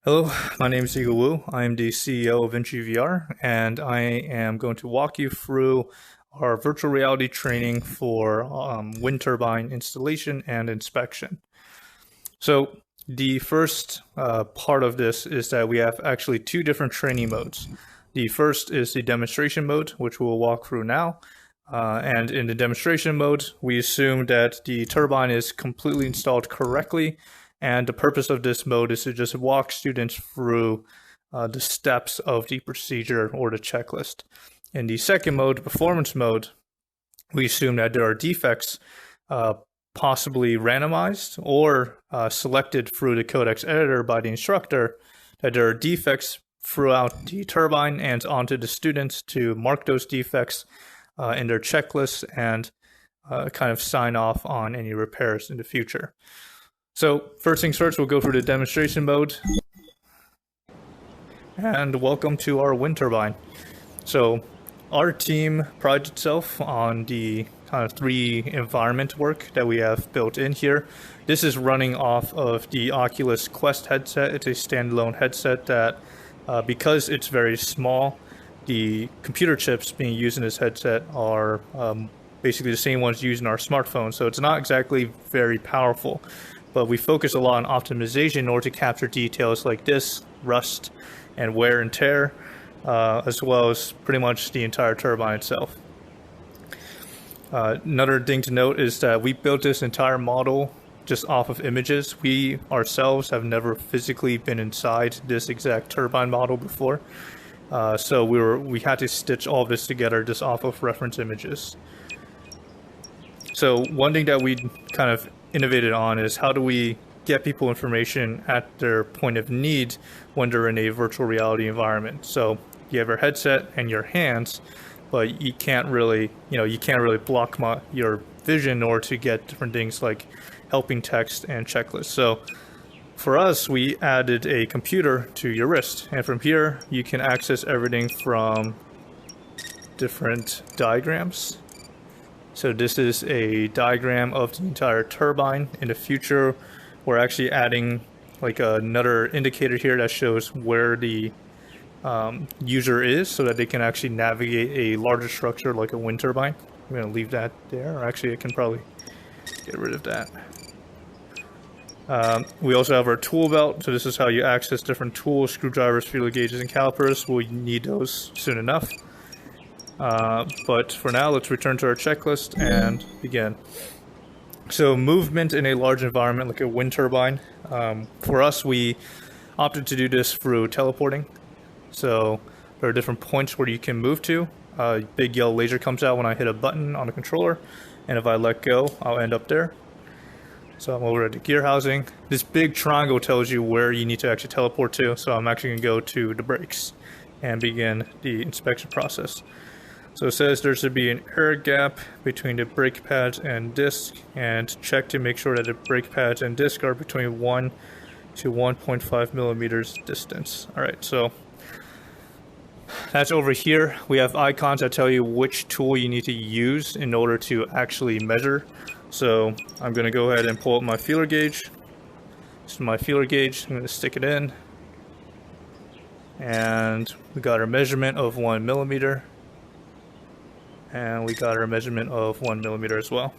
Hello, my name is Eagle Wu. I am the CEO of Vinci VR, and I am going to walk you through our virtual reality training for wind turbine installation and inspection. So the first part of this is that we have actually two different training modes. The first is the demonstration mode, which we'll walk through now. And in the demonstration mode, we assume that the turbine is completely installed correctly. And the purpose of this mode is to just walk students through the steps of the procedure or the checklist. In the second mode, performance mode, we assume that there are defects possibly randomized or selected through the codex editor by the instructor, that there are defects throughout the turbine and onto the students to mark those defects in their checklist and kind of sign off on any repairs in the future. So first things first, we'll go through the demonstration mode. And welcome to our wind turbine. So our team prides itself on the kind of three environment work that we have built in here. This is running off of the Oculus Quest headset. It's a standalone headset that, because it's very small, the computer chips being used in this headset are basically the same ones used in our smartphones. So it's not exactly very powerful. But we focus a lot on optimization in order to capture details like this, rust, and wear and tear, as well as pretty much the entire turbine itself. Another thing to note is that we built this entire model just off of images. We ourselves have never physically been inside this exact turbine model before. So we had to stitch all of this together just off of reference images. So one thing that we kind of innovated on is how do we get people information at their point of need when they're in a virtual reality environment. So you have your headset and your hands, but you can't really block your vision in order to get different things like helping text and checklists. So for us, we added a computer to your wrist, and from here you can access everything from different diagrams. So this is a diagram of the entire turbine. In the future, we're actually adding like another indicator here that shows where the user is so that they can actually navigate a larger structure like a wind turbine. I'm going to leave that there, or actually I can probably get rid of that. We also have our tool belt, so this is how you access different tools, screwdrivers, feeler gauges, and calipers. We'll need those soon enough. But for now, let's return to our checklist and begin. So movement in a large environment like a wind turbine. For us, we opted to do this through teleporting. So there are different points where you can move to. A big yellow laser comes out when I hit a button on the controller, and if I let go, I'll end up there. So I'm over at the gear housing. This big triangle tells you where you need to actually teleport to, so I'm actually going to go to the brakes and begin the inspection process. So it says there should be an air gap between the brake pads and disc, and check to make sure that the brake pads and disc are between 1 to 1.5 millimeters distance. Alright, so that's over here. We have icons that tell you which tool you need to use in order to actually measure. So I'm going to go ahead and pull up my feeler gauge. This is my feeler gauge. I'm going to stick it in. And we got our measurement of 1 millimeter. And we got our measurement of 1 millimeter as well.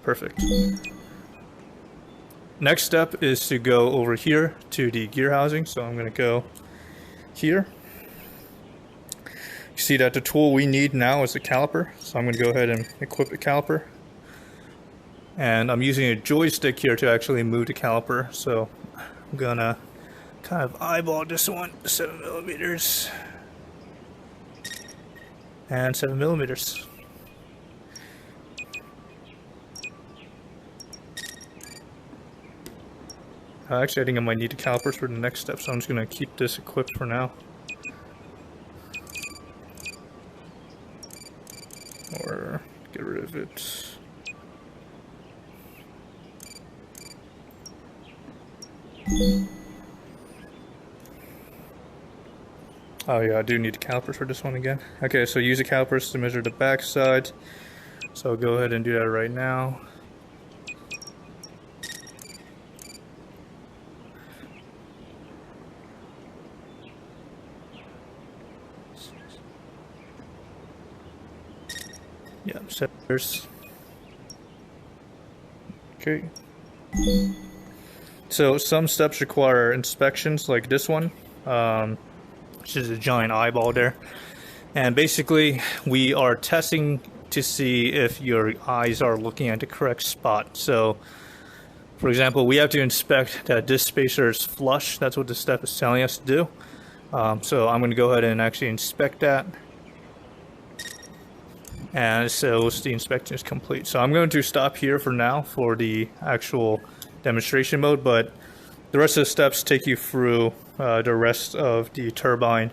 Perfect. Next step is to go over here to the gear housing. So I'm going to go here. You see that the tool we need now is a caliper. So I'm going to go ahead and equip the caliper. And I'm using a joystick here to actually move the caliper. So I'm going to kind of eyeball this one, 7 millimeters. And 7 millimeters. Actually, I think I might need the calipers for the next step, so I'm just going to keep this equipped for now. Or get rid of it. Oh yeah, I do need the calipers for this one again. Okay, so use the calipers to measure the back side. So I'll go ahead and do that right now. Yeah, setters. Okay. So some steps require inspections, like this one, which is a giant eyeball there. And basically, we are testing to see if your eyes are looking at the correct spot. So, for example, we have to inspect that this spacer is flush. That's what the step is telling us to do. So I'm going to go ahead and actually inspect that. And so the inspection is complete. So I'm going to stop here for now for the actual demonstration mode, but the rest of the steps take you through the rest of the turbine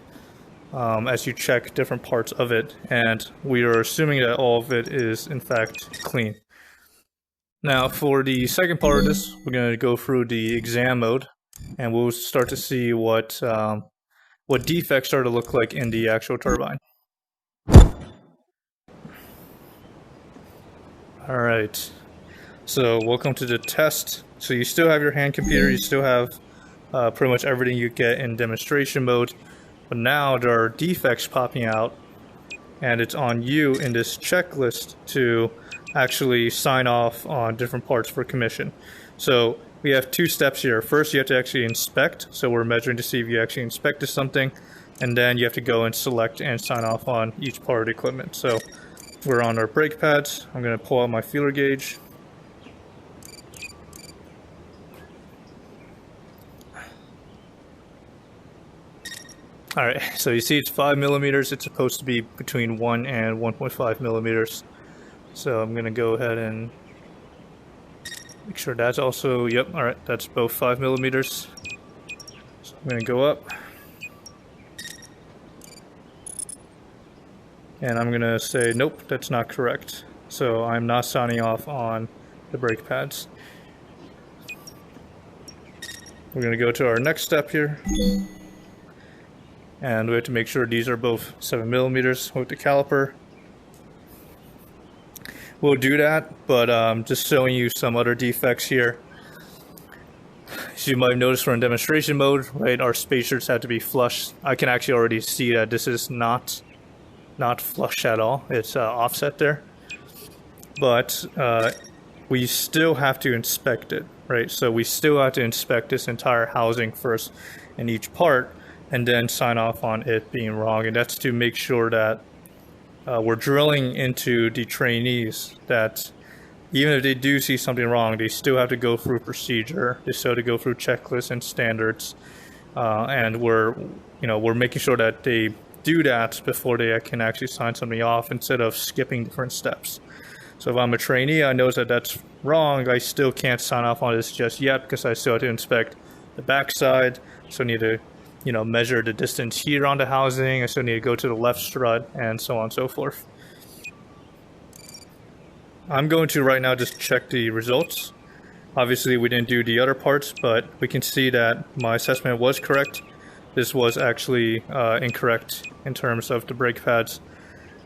as you check different parts of it, and we are assuming that all of it is in fact clean. Now for the second part of this, we're going to go through the exam mode, and we'll start to see what defects start to look like in the actual turbine. Alright, so welcome to the test. So you still have your hand computer, you still have pretty much everything you get in demonstration mode, but now there are defects popping out, and it's on you in this checklist to actually sign off on different parts for commission. So we have two steps here. First, you have to actually inspect, so we're measuring to see if you actually inspected something, and then you have to go and select and sign off on each part of the equipment. So we're on our brake pads. I'm going to pull out my feeler gauge. Alright, so you see it's 5 millimeters. It's supposed to be between 1 and 1.5 millimeters. So I'm going to go ahead and make sure that's also, yep, alright, that's both 5 millimeters. So I'm going to go up. And I'm going to say, nope, that's not correct. So I'm not signing off on the brake pads. We're going to go to our next step here. And we have to make sure these are both 7 millimeters with the caliper. We'll do that, but just showing you some other defects here. As you might have noticed, we're in demonstration mode, right? Our spacers have to be flush. I can actually already see that this is not flush at all. It's offset there. But we still have to inspect it, right? So we still have to inspect this entire housing first in each part, and then sign off on it being wrong. And that's to make sure that we're drilling into the trainees that even if they do see something wrong, they still have to go through procedure. They still have to go through checklists and standards. And we're making sure that they do that before they can actually sign something off instead of skipping different steps. So if I'm a trainee, I know that that's wrong. I still can't sign off on this just yet because I still have to inspect the backside. So I need to measure the distance here on the housing. I still need to go to the left strut and so on and so forth. I'm going to right now just check the results. Obviously we didn't do the other parts, but we can see that my assessment was correct. This was actually incorrect in terms of the brake pads,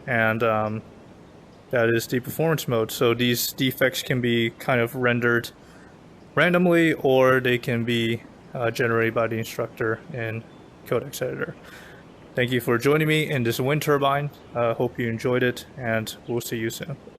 and that is the performance mode. So these defects can be kind of rendered randomly, or they can be generated by the instructor in Codex Editor. Thank you for joining me in this wind turbine. Hope you enjoyed it, and we'll see you soon.